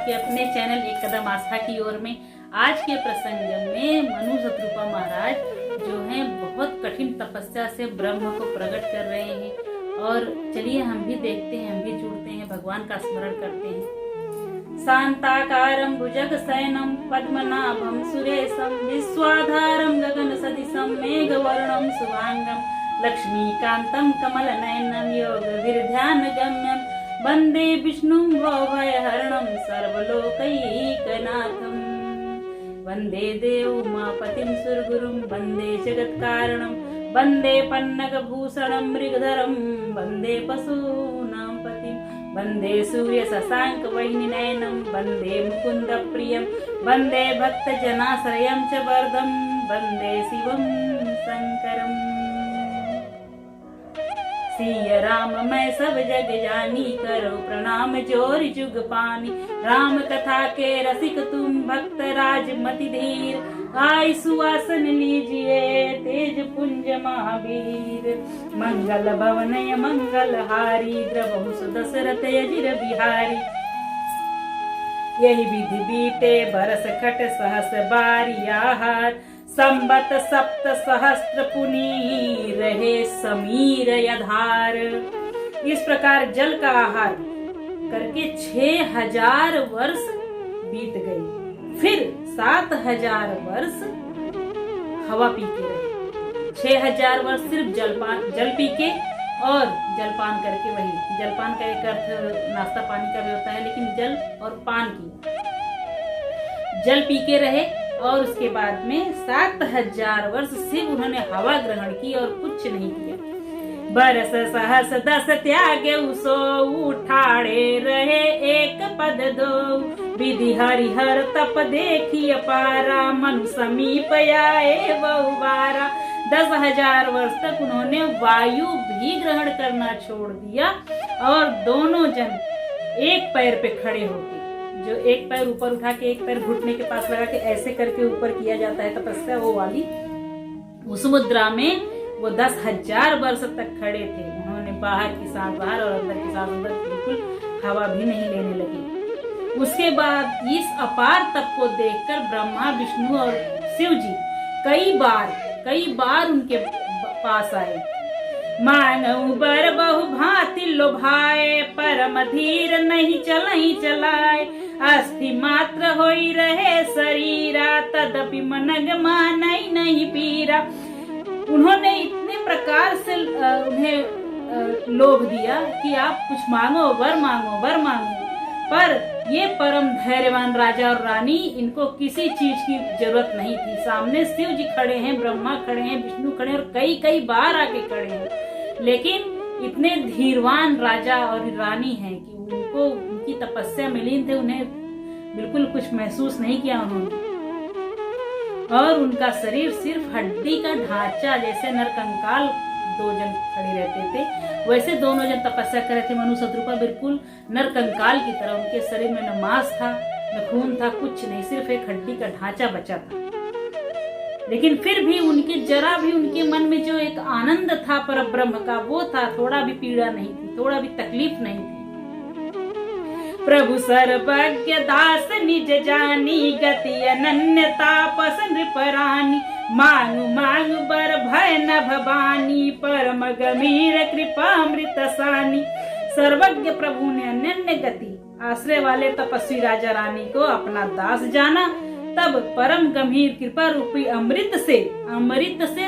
आपके अपने चैनल एक कदम आस्था की ओर में। आज के प्रसंग में मनु शत्रुपा महाराज जो हैं बहुत कठिन तपस्या से ब्रह्म को प्रकट कर रहे हैं। और चलिए हम भी देखते हैं, हम भी जुड़ते हैं, भगवान का स्मरण करते हैं। शांताकारं भुजगशयनं पद्मनाभं सुरेशं विश्वाधारं गगन सदृशं मेघवर्णं शुभांगं लक्ष्मीकान्तं कमलनयनं योगविध्यानगम्यं वन्दे विष्णुं भवभयहरणं सर्वलोकैकनाथं वन्दे देवोमापतिं सुरगुरुं वन्दे जगत्कारणं वन्दे पन्नगभूषणं मृगधरं वन्दे पशूनां पतिं वन्दे सूर्यशशाङ्कवह्निनयनं वन्दे मुकुन्दप्रियं वन्दे भक्तजनाश्रयं च वरदं वन्दे शिवं शङ्करम्। सिया राम मैं सब जग जानी करो प्रणाम जोर जुग पानी। राम कथा के रसिक तुम भक्त राजमति धीर आई सुवासन लीजिए तेज पुंज महावीर। मंगल भवनय मंगल हारी द्रवहु सुदशरथ अजिर बिहारी। यही विधि बीते बरस खट सहस बारी आहार संबत सप्त सहस्त्र पुनी रहे समीर यधार। इस प्रकार जल का आहार करके 6000 वर्ष बीत गए। फिर 7000 वर्ष हवा पी के रहे। 6000 वर्ष सिर्फ जल पी के और जलपान करके। वही जलपान का एक अर्थ नाश्ता पानी का भी होता है, लेकिन जल और पान किया। जल पी के रहे और उसके बाद में 7000 वर्ष सिर्फ उन्होंने हवा ग्रहण की और कुछ नहीं किया। बरस सहस दस त्यागे सो उठाड़े रहे एक पद दो। विधि हरिहर तप देखी अपारा मनु समीप आए बहुबारा। 10,000 वर्ष तक उन्होंने वायु भी ग्रहण करना छोड़ दिया और दोनों जन एक पैर पे खड़े होके, जो एक पैर ऊपर उठा के एक पैर घुटने के पास लगा के ऐसे करके ऊपर किया जाता है तपस्या, वो वाली उस मुद्रा में वो 10,000 वर्ष तक खड़े थे। उन्होंने बाहर की सांस बाहर और अंदर की सांस अंदर, बिल्कुल हवा भी नहीं लेने लगे। उसके बाद इस अपार तप को देखकर ब्रह्मा विष्णु और शिव जी कई बार उनके पास आए। मानव बर बहु भांति लोभाए परम धीर नहीं चलाए। अस्थि मात्र होई रहे शरीरा तदपि मनग मानई नहीं पीरा। उन्होंने इतने प्रकार से उन्हें लोभ दिया कि आप कुछ मांगो, वर मांगो। पर ये परम धैर्यवान राजा और रानी, इनको किसी चीज की जरूरत नहीं थी। सामने शिव जी खड़े हैं, ब्रह्मा खड़े हैं, विष्णु खड़े हैं और कई बार आके खड़े हैं, लेकिन इतने धीरवान राजा और रानी हैं कि उनको उनकी तपस्या में लीन थे। उन्हें बिल्कुल कुछ महसूस नहीं किया उन्होंने। और उनका शरीर सिर्फ हड्डी का ढांचा, जैसे नरकंकाल दो जन खड़े रहते थे वैसे दोनों जन तपस्या कर रहे थे। मनु शत्रुपा बिल्कुल नरकंकाल की तरह, उनके शरीर में न मांस था न खून था, कुछ नहीं, सिर्फ एक हड्डी का ढांचा बचा था। लेकिन फिर भी उनके जरा भी उनके मन में जो एक आनंद था पर ब्रह्म का, वो था। थोड़ा भी पीड़ा नहीं थी, थोड़ा भी तकलीफ नहीं थी। प्रभु दास निज जानी गति अनन्यता पसंद परानी। मांगु बर भय न भवानी परम गंभीर कृपा अमृत सानी। सर्वज्ञ प्रभु ने अनन्य गति आश्रय वाले तपस्वी राजा रानी को अपना दास जाना। तब परम गंभीर कृपा रूपी अमृत से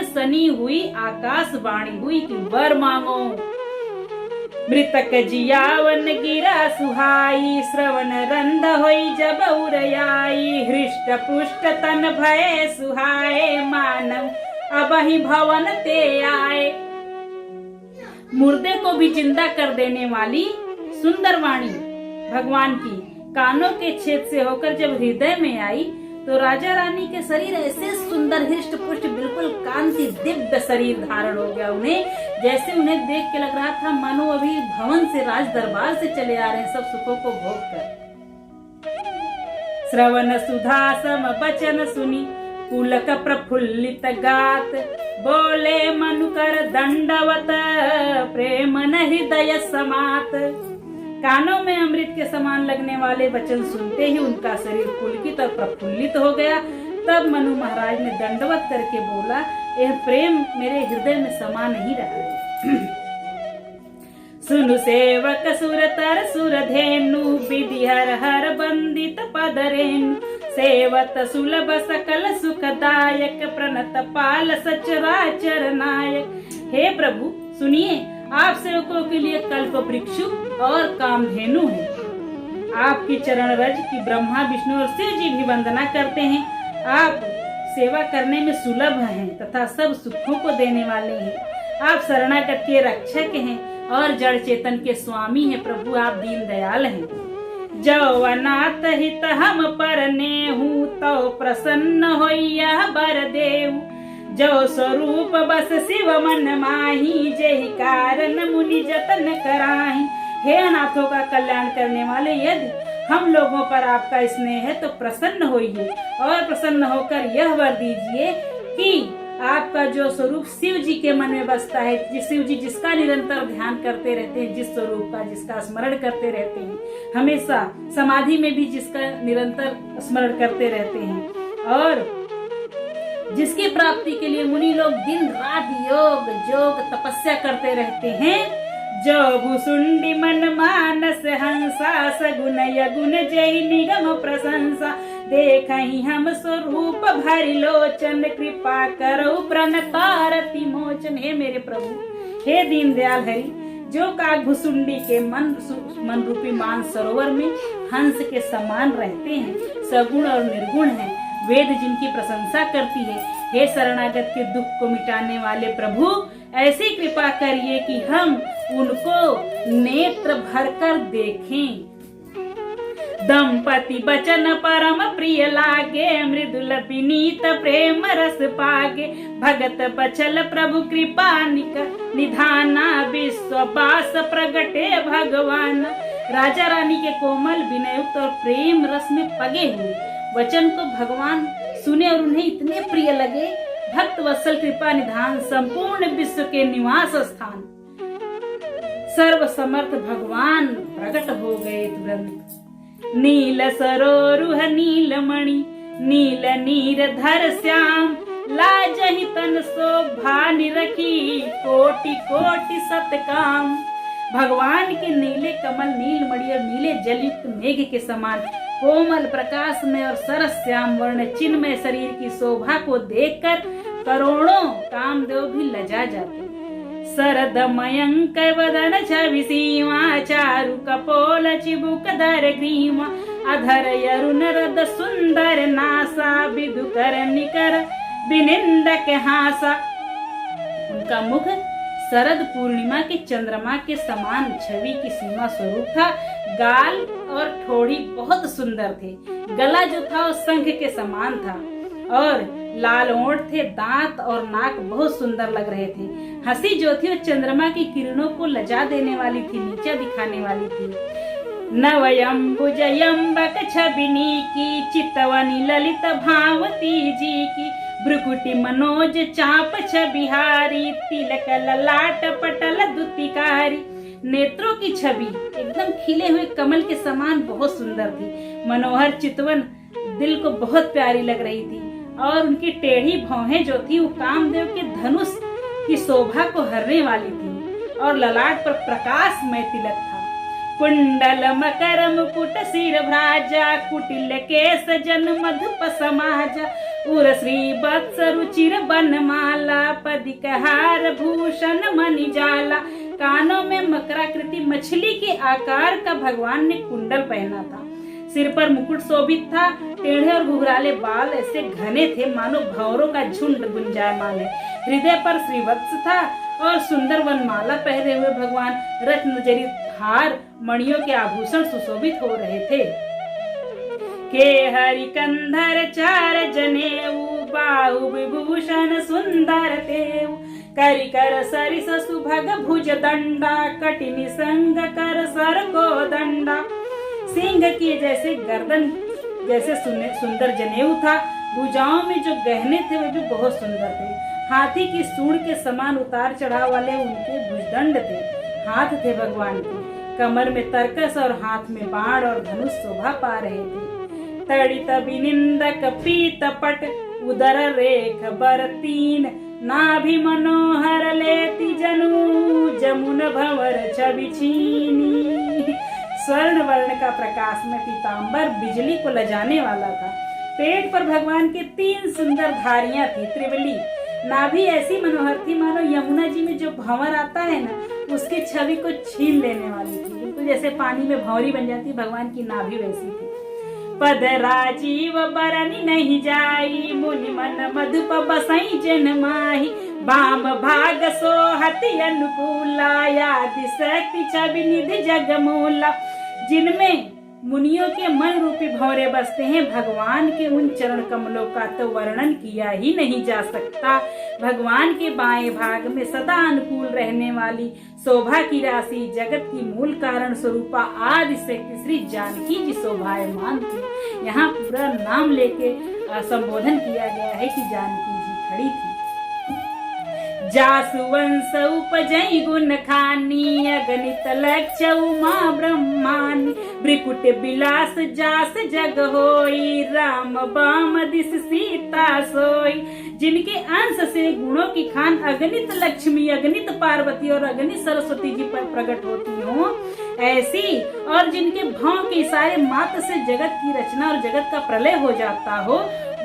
सनी हुई आकाशवाणी हुई कि वर मांगो। मृतक जियावन गिरा सुहाई श्रवण रंध होई जब उरयाई। हृष्ट पुष्ट तन भय सुहाए मानव अबहि भवन ते आए। मुर्दे को भी जिंदा कर देने वाली सुंदर वाणी भगवान की कानों के छेद से होकर जब हृदय में आई तो राजा रानी के शरीर ऐसे सुंदर हृष्ट पुष्ट बिल्कुल कांति दिव्य शरीर धारण हो गया उन्हें। जैसे उन्हें देख के लग रहा था मानो अभी भवन से, राज दरबार से चले आ रहे हैं, सब सुखों को भोग कर। श्रवण सुधा सम बचन सुनी पुलक प्रफुल्लित गात। बोले मनुकर दंडवत प्रेम न हृदय समात। कानों में अमृत के समान लगने वाले वचन सुनते ही उनका शरीर पुलकित और प्रफुल्लित हो गया। तब मनु महाराज ने दंडवत करके बोला, यह प्रेम मेरे हृदय में समा नहीं रहा है। सुनु सेवक सुरतर सुरधेनु, विधि हर हर बंदित पदरेनु, सेवत सुलभ सकल सुखदायक, प्रणत पाल सचराचर नायक। हे प्रभु सुनिए, आप सेवकों के लिए कल्प वृक्ष और कामधेनु है। आपकी चरण रज की ब्रह्मा विष्णु और शिव जी भी वंदना करते हैं। आप सेवा करने में सुलभ हैं तथा सब सुखों को देने वाले हैं। आप शरणागत के रक्षक हैं और जड़ चेतन के स्वामी हैं। प्रभु आप दीन दयाल हैं। जो अनाथ हित हम परने हूँ, तो प्रसन्न होइया बर देव। जो स्वरूप बस शिव मन माही, जेहि कारण मुनि जतन कराही। हे अनाथों का कल्याण करने वाले, यदि हम लोगों पर आपका स्नेह है तो प्रसन्न होइए और प्रसन्न होकर यह वर दीजिए कि आपका जो स्वरूप शिव जी के मन में बसता है, शिव जी जिसका निरंतर ध्यान करते रहते हैं, जिस स्वरूप का जिसका स्मरण करते रहते हैं, हमेशा समाधि में भी जिसका निरंतर स्मरण करते रहते हैं, और जिसकी प्राप्ति के लिए मुनि लोग दिन रात योग जोग तपस्या करते रहते हैं। जो भुसुंडी मन मानस हंसा, सगुन यगुन जय निगम प्रशंसा। देखहि हम स्वरूप भरि लोचन, कृपा करो प्रणतारति मोचन। हे मेरे प्रभु, हे दीन दयाल हरि, जो काग भुसुंडी के मन रूपी मान सरोवर में हंस के समान रहते हैं, सगुण और निर्गुण हैं, वेद जिनकी प्रशंसा करती है। हे शरणागत के दुख को मिटाने वाले प्रभु, ऐसी कृपा करिए कि हम उनको नेत्र भरकर देखें। दंपति बचन परम प्रिय लागे, मृदुल विनीत प्रेम रस पागे। भगत बचल प्रभु कृपा निधाना, विश्ववास प्रगटे भगवान। राजा रानी के कोमल विनयुक्त और प्रेम रस में पगे हुए वचन को भगवान सुने और उन्हें इतने प्रिय लगे। भक्त वत्सल कृपा निधान, संपूर्ण विश्व के निवास स्थान, सर्व समर्थ भगवान प्रकट हो गए तुरंत। नील सरोरुह नीलमणि, नील नीर धर श्याम। लाजहि तन शोभा निरखी, कोटि कोटि सतकाम। भगवान के नीले कमल, नीलमणि और नीले जलयुक्त मेघ के समान कोमल प्रकाश में और सरस श्याम वर्ण चिन्मय शरीर की शोभा को देखकर करोड़ों कामदेव भी लजा जाते। शरद मयंक वदन छवि सीमा, चारु कपोल चिबुक धर ग्रीमा। अधर यरुण रद सुंदर नासा, विदुकर निकर विनिंदक हासा। उनका मुख शरद पूर्णिमा के चंद्रमा के समान छवि की सीमा स्वरूप था। गाल और ठोड़ी बहुत सुंदर थे। गला जो था वो शंख के समान था और लाल ओंठ थे। दांत और नाक बहुत सुंदर लग रहे थे। हंसी जो थी वो चंद्रमा की किरणों को लजा देने वाली थी, नीचा दिखाने वाली थी। नवयंबुज यंबक छबिनी की, चितवनी ललित भावती जी की। भ्रुकुटी मनोज चाप छबिहारी, तिलक ललाट पटल दुतिकारी। नेत्रों की छवि एकदम खिले हुए कमल के समान बहुत सुंदर थी। मनोहर चितवन दिल को बहुत प्यारी लग रही थी और उनकी टेढ़ी भौहें जो थी वो कामदेव के धनुष की शोभा को हरने वाली थी और ललाट पर प्रकाशमय तिलक था। कुंडल मकर मुकुट सिर भ्राजा, कुटिल केस जन मधुप समाजा। उर श्री वत्स रुचिर बनमाला, पदिक हार भूषण मणिजाला। कानों में मकराकृति मछली के आकार का भगवान ने कुंडल पहना था। सिर पर मुकुट शोभित था। टेढ़े और घुघराले बाल ऐसे घने थे मानो भंवरों का झुंड गुंजायमान है। हृदय पर श्रीवत्स था और सुंदर वनमाला पहने हुए भगवान रत्न जड़ित हार मणियों के आभूषण सुशोभित हो रहे थे। के हरि कंधर चार जनेऊ, बाहु विभूषण सुंदर तेऊ। करि कर सरिस सुभग भुज दंडा, कटिनि संग कर सर को दंडा। सिंह की जैसे गर्दन जैसे सुंदर जनेऊ था। भुजाओं में जो गहने थे वे भी बहुत सुंदर थे। हाथी की सूंड के समान उतार चढ़ाव वाले उनके भुजदंड थे। हाथ थे भगवान के। कमर में तरकस और हाथ में बाण और धनुष शोभा पा रहे थे। तड़ित विनिंदक पीत पट उदर रेख बर तीन, नाभि मनोहर लेति जनु जमुन भंवर छवि छीनी। स्वर्ण वर्ण का प्रकाश में पीतांबर बिजली को लजाने वाला था। पेट पर भगवान के 3 सुंदर धारियां थी, त्रिवली। नाभि ऐसी मनोहर थी मानो यमुना जी में जो भंवर आता है ना, उसकी छवि को छीन लेने वाली थी। बिल्कुल जैसे पानी में भंवरी बन जाती, भगवान की नाभि वैसी थी। पद राजीव बरनी नहीं जाई, मुनि मन मधुप बसई जन माही। बाम भाग सोहति अनुकूला, यादि शक्ति छवि निधि जगमूला। जिनमें मुनियों के मन रूपी भंवरे बसते हैं, भगवान के उन चरण कमलों का तो वर्णन किया ही नहीं जा सकता। भगवान के बाएं भाग में सदा अनुकूल रहने वाली शोभा की राशि, जगत की मूल कारण स्वरूपा आदि शक्ति श्री जानकी जी शोभायमान थी। यहाँ पूरा नाम लेके संबोधन किया गया है कि जानकी जी खड़ी थी। जासुवंश उपजई गुण खानी, अगणित लक्ष्य उमा ब्रह्मानी। ब्रिकुट बिलास जास जग होई, राम बाम दिस सीता सोई। जिनके अंश से गुणों की खान अगणित लक्ष्मी, अगणित पार्वती और अगणित सरस्वती जी पर प्रकट होती हो, ऐसी और जिनके भाव के इशारे मात्र से जगत की रचना और जगत का प्रलय हो जाता हो,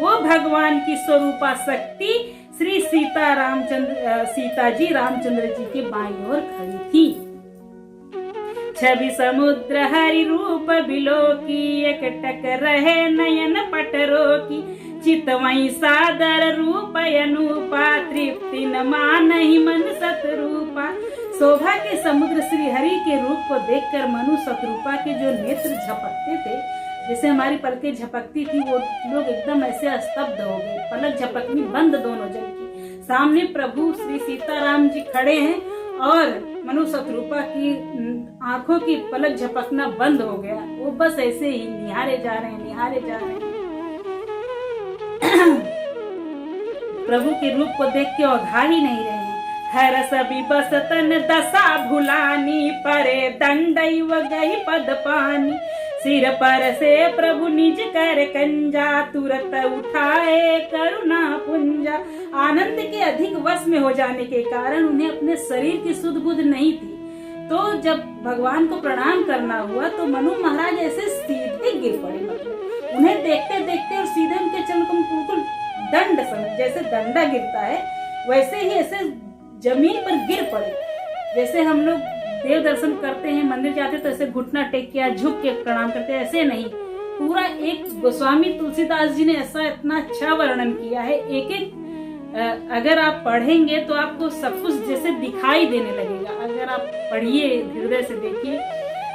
वो भगवान की स्वरूपा शक्ति श्री सीता जी रामचंद्र जी के बाईं ओर खड़ी थी। छवि समुद्र हरि रूप बिलो की, एकटक रहे नयन पटरो की। चितवई सादर रूप अनुपा, तृप्ति न मानहि मन सतरूपा। शोभा के समुद्र श्री हरि के रूप को देखकर मनु सतरूपा के जो नेत्र झपकते थे, जैसे हमारी पलकें झपकती थी, वो लोग एकदम ऐसे स्तब्ध हो गए। पलक झपकनी बंद दोनों जन की। सामने प्रभु श्री सीताराम जी खड़े हैं और मनु शत्रुपा की आंखों की पलक झपकना बंद हो गया। वो बस ऐसे ही निहारे जा रहे हैं, निहारे जा रहे हैं। प्रभु के रूप को देख के औघा ही नहीं रहे हैं। हर सभी बस तन दशा भुलानी, परे दंडई व गई पद पानी। सिर पर से प्रभु निज कर कंजा, तुरत उठाए करुणा पुंजा। आनंद के अधिक वश में हो जाने के कारण उन्हें अपने शरीर की सुध बुध नहीं थी। तो जब भगवान को प्रणाम करना हुआ तो मनु महाराज ऐसे सीधे गिर पड़े। मतलब उन्हें देखते देखते और सीधे उनके चरण को बिल्कुल दंड समझ, जैसे डंडा गिरता है वैसे ही ऐसे जमीन पर गिर पड़े। जैसे हम लोग देव दर्शन करते हैं, मंदिर जाते तो ऐसे घुटना टेक के झुक के प्रणाम करते हैं, ऐसे नहीं। पूरा एक गोस्वामी तुलसीदास जी ने ऐसा इतना अच्छा वर्णन किया है। एक एक अगर आप पढ़ेंगे तो आपको सब कुछ जैसे दिखाई देने लगेगा। अगर आप पढ़िए, हृदय से देखिए।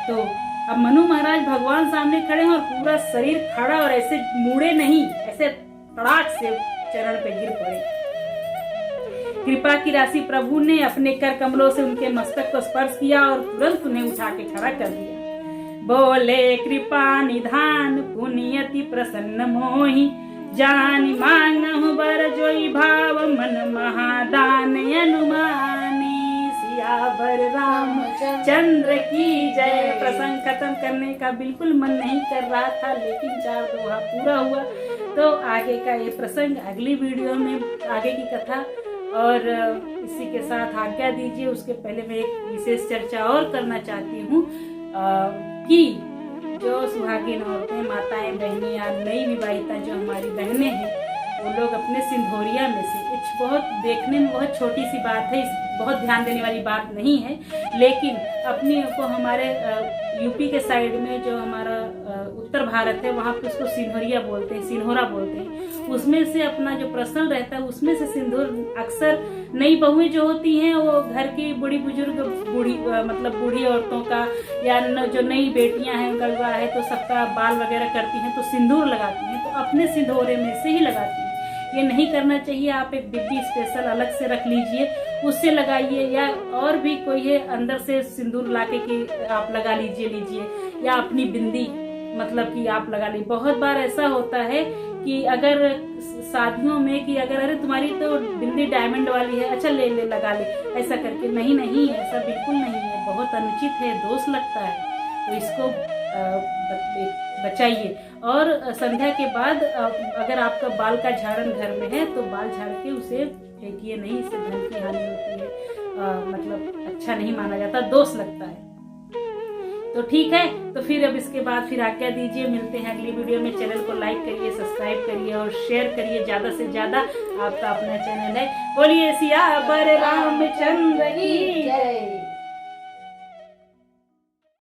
तो अब मनु महाराज भगवान सामने खड़े हैं और पूरा शरीर खड़ा और ऐसे मुड़े नहीं, ऐसे तड़ाक से चरण पे गिर पड़े। कृपा की राशि प्रभु ने अपने कर कमलों से उनके मस्तक को स्पर्श किया और तुरंत उन्हें उठा के खड़ा कर दिया। बोले कृपा निधान पुनियति प्रसन्न मोहि, जानि मांगहु बर जोई भाव मन महादान अनुमानी। सियावर रामचंद्र की जय। प्रसंग खत्म करने का बिल्कुल मन नहीं कर रहा था, लेकिन 4 दोहा पूरा हुआ। तो आगे का ये प्रसंग अगली वीडियो में, आगे की कथा। और इसी के साथ आज्ञा दीजिए। उसके पहले मैं एक विशेष चर्चा और करना चाहती हूँ कि जो सुहागिन औरतें, माताएं, बहनें या नई विवाहिता जो हमारी बहनें हैं, वो लोग अपने सिंदूरिया में से, बहुत देखने में बहुत छोटी सी बात है, बहुत ध्यान देने वाली बात नहीं है, लेकिन अपनी को हमारे यूपी के साइड में जो हमारा उत्तर भारत है, वहाँ पे उसको सिंदूरिया बोलते हैं, सिन्होरा बोलते हैं। उसमें से अपना जो प्रश्न रहता है उसमें से सिंदूर अक्सर नई बहुएं जो होती हैं, वो घर की बूढ़ी बुजुर्ग, मतलब बूढ़ी औरतों का या जो नई बेटियां हैं उनका विवाह है तो सबका बाल वगैरह करती हैं तो सिंदूर लगाती हैं, तो अपने सिंदूरे में से ही लगाती हैं। ये नहीं करना चाहिए। आप एक डिब्बी स्पेशल अलग से रख लीजिए, उससे लगाइए, या और भी कोई है अंदर से सिंदूर लाके कि आप लगा लीजिए, या अपनी बिंदी मतलब कि आप लगा लीजिए। बहुत बार ऐसा होता है कि अगर शादियों में कि अगर अरे तुम्हारी तो बिंदी डायमंड वाली है, अच्छा ले ले लगा ले, ऐसा करके नहीं नहीं, ऐसा बिल्कुल नहीं है, बहुत अनुचित है, दोष लगता है। तो इसको बचाइए। और संध्या के बाद अगर आपका बाल का झाड़न घर में है तो बाल झाड़ के उसे फेंकिए नहीं, इससे धन की हानि होती है, मतलब अच्छा नहीं माना जाता, दोष लगता है। तो ठीक है, तो फिर अब इसके बाद फिर आज्ञा दीजिए, मिलते हैं अगली वीडियो में। चैनल को लाइक करिए, सब्सक्राइब करिए और शेयर करिए ज्यादा से ज्यादा, आपका अपना चैनल है। बोलिए सियावर रामचंद्र की जय।